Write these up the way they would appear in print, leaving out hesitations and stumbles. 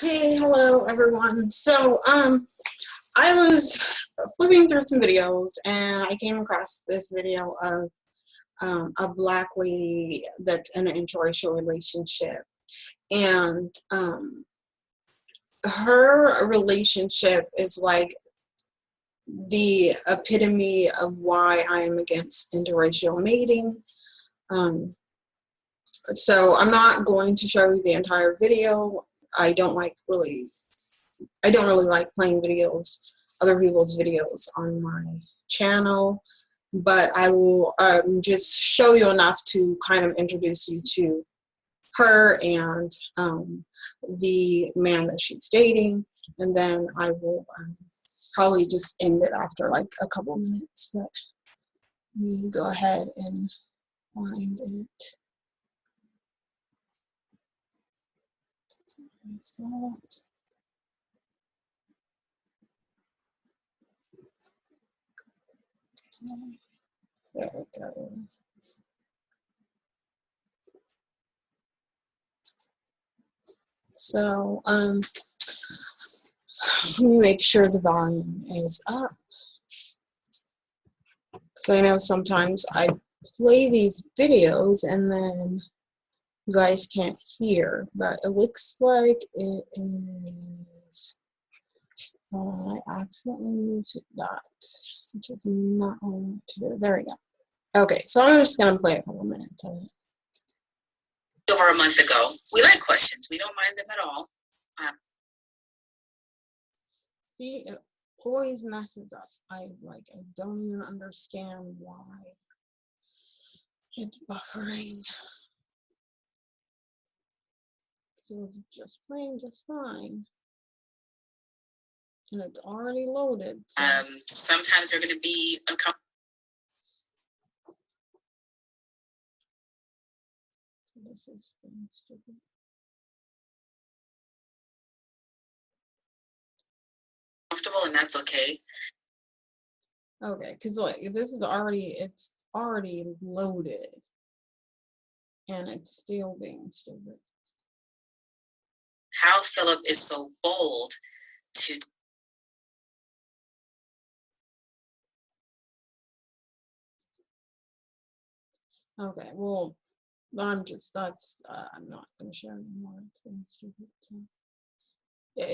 Hey, hello everyone. So, I was flipping through some videos and I came across this video of a black lady that's in an interracial relationship, and her relationship is like the epitome of why I am against interracial mating. So I'm not going to show you the entire video. I don't really like playing other people's videos on my channel, but I will just show you enough to kind of introduce you to her and the man that she's dating, and then I will probably just end it after like a couple minutes, but we go ahead and find it. There we go. So let me make sure the volume is up. So I know sometimes I play these videos and then you guys can't hear, but it looks like it is. I accidentally muted that, which is not what I want to do. There we go. Okay, so I'm just gonna play a couple minutes of it. Over a month ago, we like questions. We don't mind them at all. See, it always messes up. I don't even understand why it's buffering. So it's just playing just fine. And it's already loaded. So. Sometimes they're going to be uncomfortable. This is being stupid. And that's okay. Okay, because like it's already loaded. And it's still being stupid. How Philip is so bold to okay, well, I'm not going to share anymore. It's being stupid. So.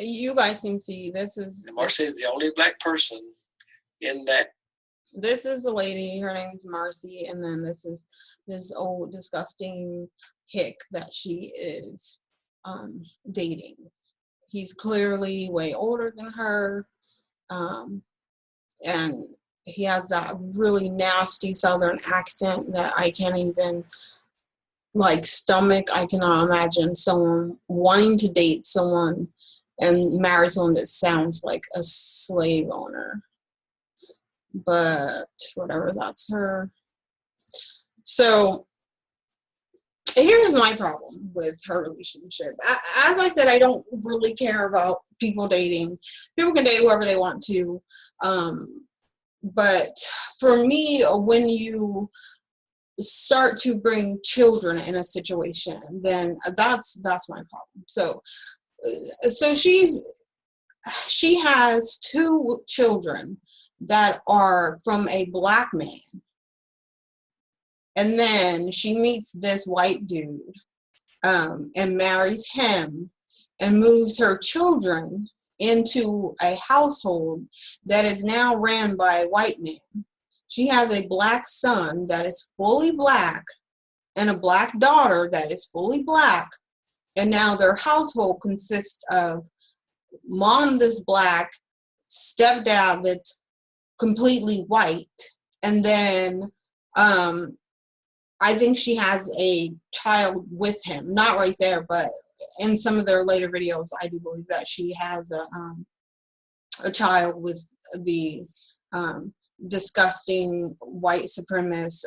You guys can see this is. Marcy is the only black person in that. This is the lady. Her name is Marcy, and then this is this old disgusting hick that she is dating. He's clearly way older than her, and he has that really nasty Southern accent that I can't even stomach. I cannot imagine someone wanting to date someone and marry someone that sounds like a slave owner. But whatever, that's her. So here's my problem with her relationship. As I said, I don't really care about people dating. People can date whoever they want to. But for me, when you start to bring children in a situation, then that's my problem. So she has 2 children that are from a black man, and then she meets this white dude and marries him and moves her children into a household that is now ran by a white man. She has a black son that is fully black and a black daughter that is fully black, and now their household consists of mom that's black, stepdad that's completely white, and then I think she has a child with him. Not right there, but in some of their later videos, I do believe that she has a child with the disgusting white supremacist.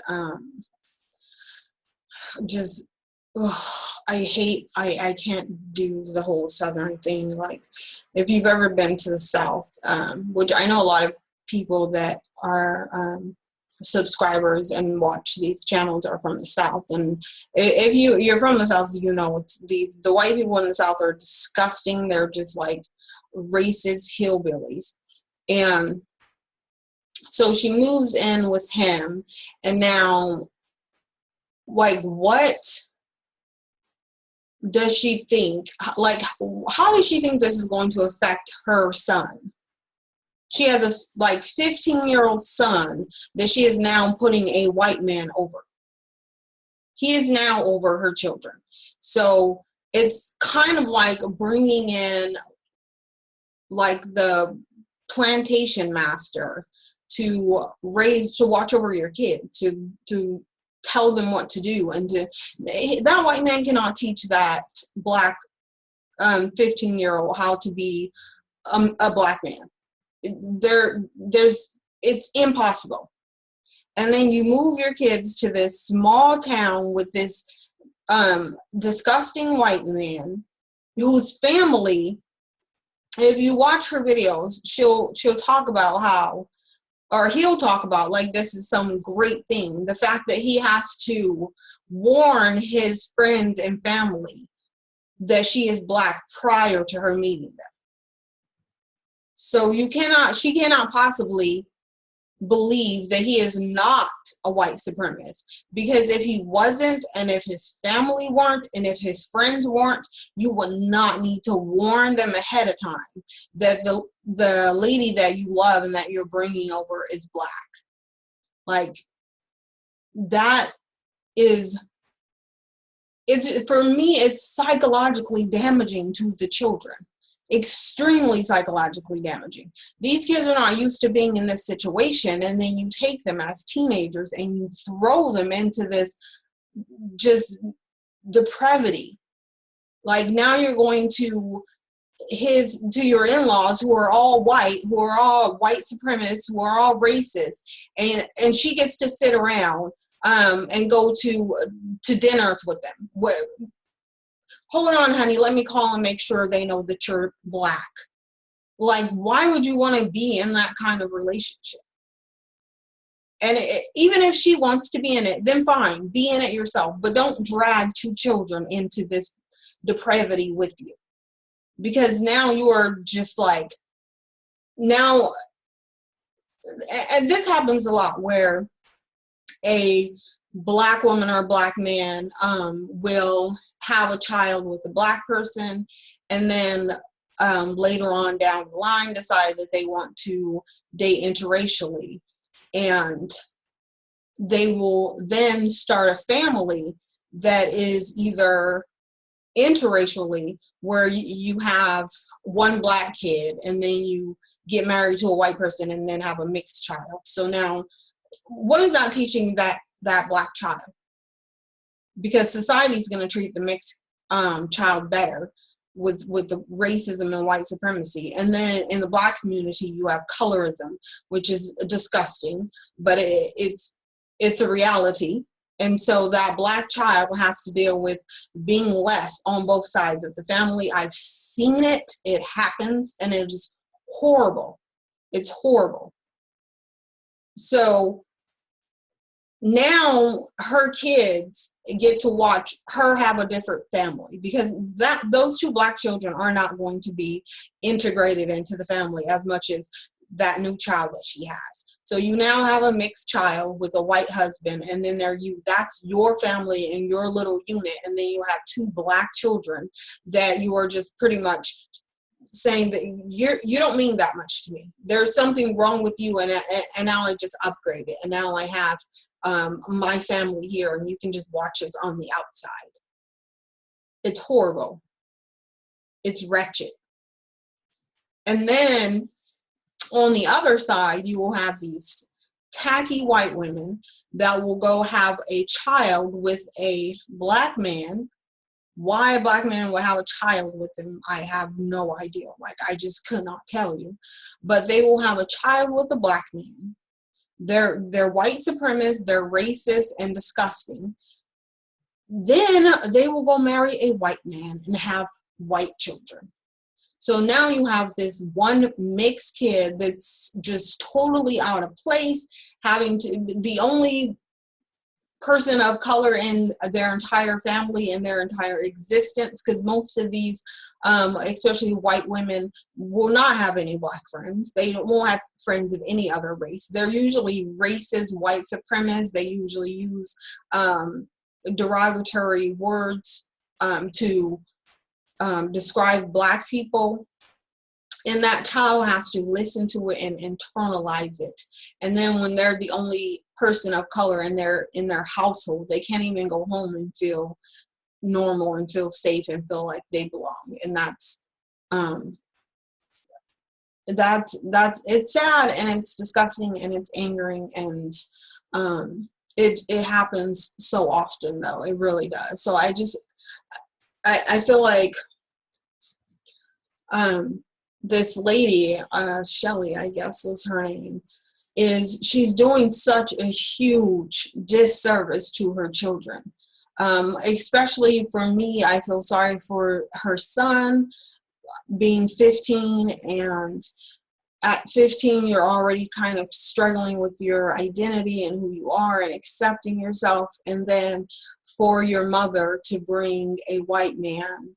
I can't do the whole Southern thing. Like, if you've ever been to the South, which I know a lot of people that are subscribers and watch these channels are from the South. And if you're from the South, you know it's the white people in the South are disgusting. They're just like racist hillbillies. And so she moves in with him, and now, like, what does she think? Like, how does she think this is going to affect her son? She has a like 15-year-old son that she is now putting a white man over. He is now over her children. So it's kind of like bringing in like the plantation master to watch over your kid, to tell them what to do, and that white man cannot teach that black 15-year-old how to be a black man. It's impossible. And then you move your kids to this small town with this disgusting white man whose family, if you watch her videos, she'll talk about how, or he'll talk about like this is some great thing, the fact that he has to warn his friends and family that she is black prior to her meeting them. So she cannot possibly believe that he is not a white supremacist, because if he wasn't, and if his family weren't, and if his friends weren't, you would not need to warn them ahead of time that the lady that you love and that you're bringing over is black. Like, that is, for me, it's psychologically damaging to the children. Extremely psychologically damaging. These kids are not used to being in this situation, and then you take them as teenagers and you throw them into this just depravity. Like, now you're going to your in-laws who are all white, who are all white supremacists, who are all racist, and she gets to sit around and go to dinners with them. Hold on, honey, let me call and make sure they know that you're black. Like, why would you want to be in that kind of relationship? And even if she wants to be in it, then fine, be in it yourself. But don't drag two children into this depravity with you. Because now you are just like, now, and this happens a lot, where a black woman or a black man will have a child with a black person, and then later on down the line decide that they want to date interracially, and they will then start a family that is either interracially, where you have one black kid and then you get married to a white person and then have a mixed child. So now, what is that teaching that black child? Because society is going to treat the mixed child better with the racism and white supremacy. And then in the black community, you have colorism, which is disgusting, but it's a reality. And so that black child has to deal with being less on both sides of the family. I've seen it. It happens, and it is horrible. It's horrible. So now her kids get to watch her have a different family, because those two black children are not going to be integrated into the family as much as that new child that she has. So you now have a mixed child with a white husband, and then that's your family and your little unit, and then you have two black children that you are just pretty much saying that you don't mean that much to me. There's something wrong with you, and now I just upgraded, and now I have my family here, and you can just watch us on the outside. It's horrible. It's wretched. And then on the other side, you will have these tacky white women that will go have a child with a black man. Why a black man would have a child with him, I have no idea. Like, I just could not tell you. But they will have a child with a black man. They're white supremacists, they're racist and disgusting. Then they will go marry a white man and have white children. So now you have this one mixed kid that's just totally out of place, having to, the only person of color in their entire family and their entire existence, because most of these, especially white women, will not have any black friends. They won't have friends of any other race. They're usually racist, white supremacists. They usually use derogatory words to describe black people. And that child has to listen to it and internalize it. And then when they're the only person of color in their household, they can't even go home and feel normal and feel safe and feel like they belong. And that's it's sad and it's disgusting and it's angering, and it happens so often, though. It really does. So I feel like this lady, Shelly, I guess was her name, she's doing such a huge disservice to her children. Especially for me, I feel sorry for her son being 15, and at 15 you're already kind of struggling with your identity and who you are and accepting yourself, and then for your mother to bring a white man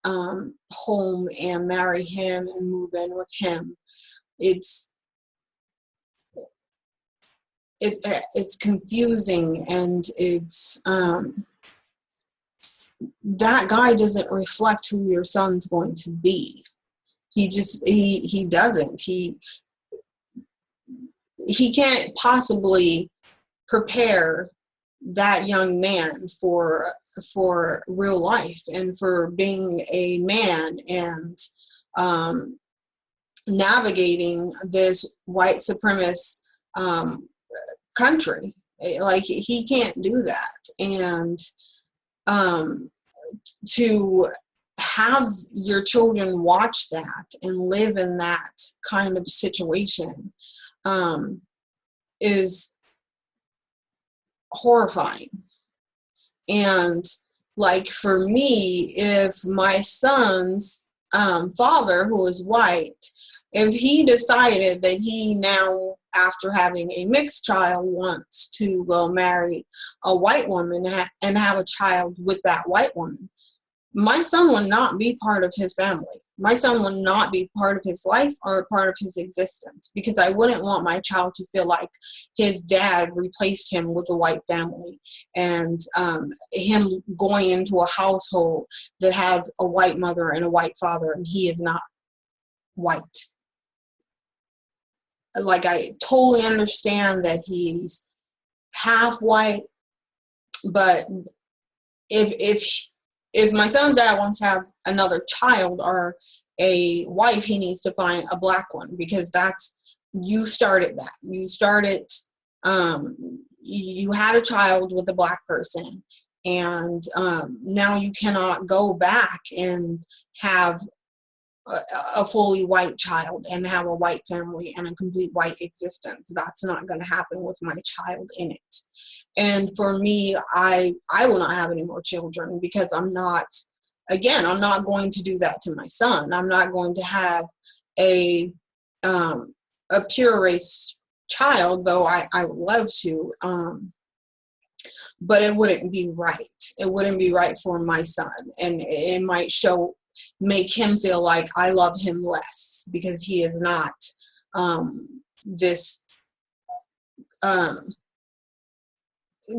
home and marry him and move in with him. It's confusing, and it's that guy doesn't reflect who your son's going to be. He doesn't. He can't possibly prepare that young man for real life and for being a man and navigating this white supremacist country. Like, he can't do that. And to have your children watch that and live in that kind of situation is horrifying. And like, for me, if my son's father, who is white, if he decided that he now, after having a mixed child, wants to go marry a white woman and have a child with that white woman, my son will not be part of his family. My son will not be part of his life or part of his existence, because I wouldn't want my child to feel like his dad replaced him with a white family, and him going into a household that has a white mother and a white father, and he is not white. Like, I totally understand that he's half white, but if my son's dad wants to have another child or a wife, he needs to find a black one, because you started that. You started, you had a child with a black person, and now you cannot go back and have a fully white child and have a white family and a complete white existence. That's not going to happen with my child in it. And for me, I will not have any more children, because I'm not going to do that to my son. I'm not going to have a pure race child, though I would love to, but it wouldn't be right. It wouldn't be right for my son, and it might make him feel like I love him less, because he is not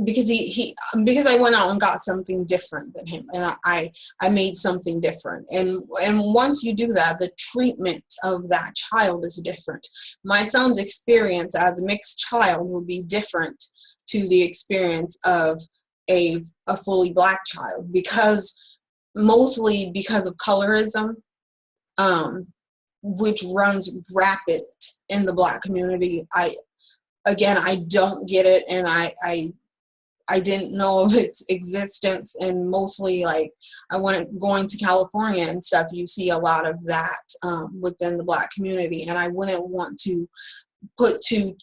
because I went out and got something different than him, and I made something different. And once you do that, the treatment of that child is different. My son's experience as a mixed child will be different to the experience of a fully black child, mostly because of colorism, which runs rapid in the black community. I don't get it, and I didn't know of its existence, and mostly, like, going to California and stuff, you see a lot of that within the black community, and I wouldn't want to put two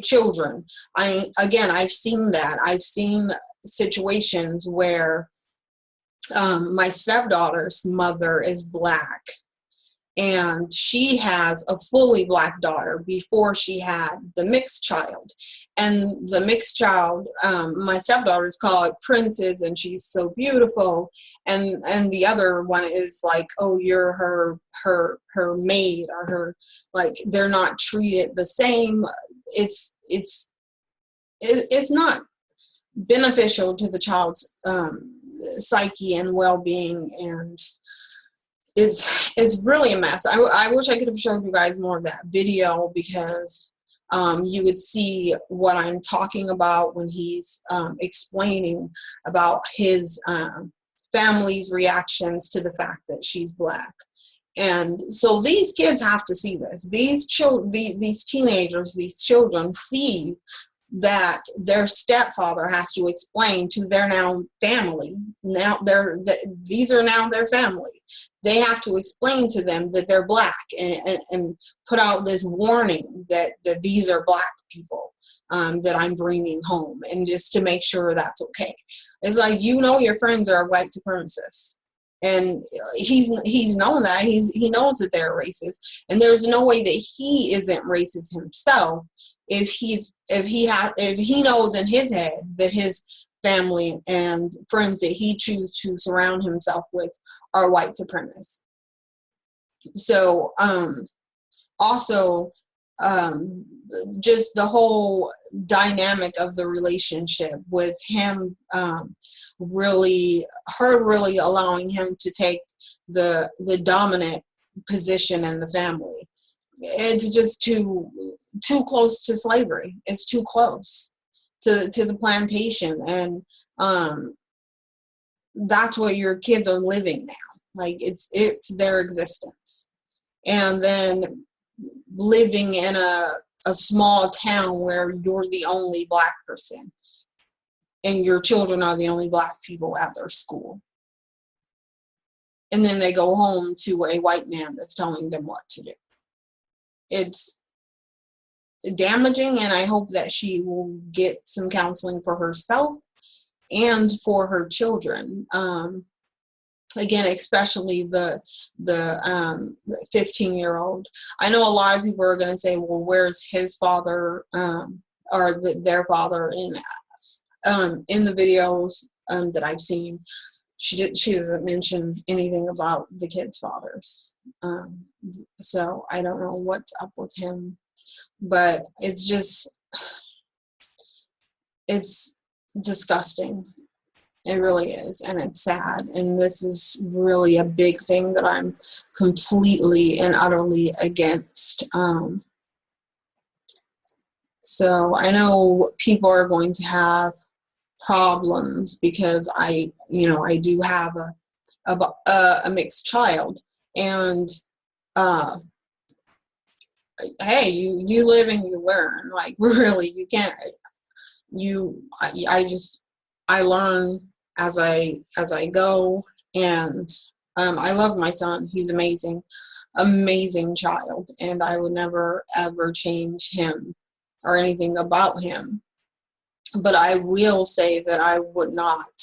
children. I've seen that. I've seen situations where my stepdaughter's mother is black, and she has a fully black daughter before she had the mixed child. And the mixed child, my stepdaughter's called Princess, and she's so beautiful. And the other one is like, oh, you're her maid, or her, like, they're not treated the same. It's not beneficial to the child's psyche and well-being, and it's really a mess. I wish I could have showed you guys more of that video, because you would see what I'm talking about when he's explaining about his family's reactions to the fact that she's black. And so these kids have to see this. These teenagers, these children see that their stepfather has to explain to their now family, these are now their family. They have to explain to them that they're black, and put out this warning that these are black people that I'm bringing home, and just to make sure that's okay. It's like, your friends are white supremacists. And he's known that. He knows that they're racist, and there's no way that he isn't racist himself if he knows in his head that his family and friends that he chooses to surround himself with are white supremacists. So also just the whole dynamic of the relationship with him, really allowing him to take the dominant position in the family. It's just too close to slavery. It's too close to the plantation, and that's what your kids are living now. Like, it's their existence. And then living in a small town where you're the only black person, and your children are the only black people at their school. And then they go home to a white man that's telling them what to do. It's damaging, and I hope that she will get some counseling for herself and for her children. Again, especially the 15-year-old. I know a lot of people are going to say, well, where's his father, or their father in the videos that I've seen. She doesn't mention anything about the kids' fathers. So I don't know what's up with him, but it's disgusting. It really is, and it's sad, and this is really a big thing that I'm completely and utterly against. So I know people are going to have problems because I do have a mixed child, and hey, you live and you learn. Like, really, you can't. I learn as I go, and I love my son. He's amazing child, and I would never ever change him or anything about him. But I will say that I would not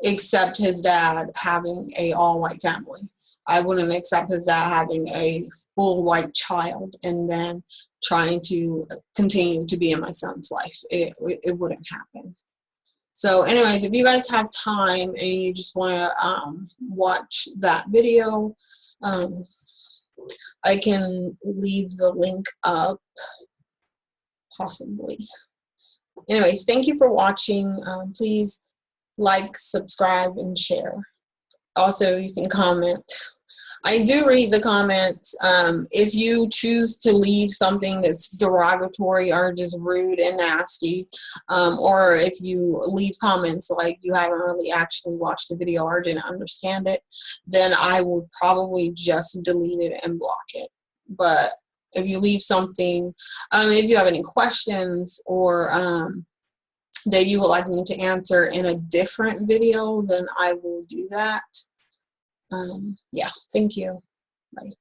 accept his dad having a all-white family. I wouldn't accept his dad having a full white child and then trying to continue to be in my son's life. It wouldn't happen. So anyways, if you guys have time and you just want to watch that video, I can leave the link up, possibly. Anyways, thank you for watching. Please like, subscribe, and share. Also, you can comment. I do read the comments. If you choose to leave something that's derogatory or just rude and nasty, or if you leave comments like you haven't really actually watched the video or didn't understand it, then I would probably just delete it and block it. But if you leave something, if you have any questions or that you would like me to answer in a different video, then I will do that. Yeah, thank you. Bye.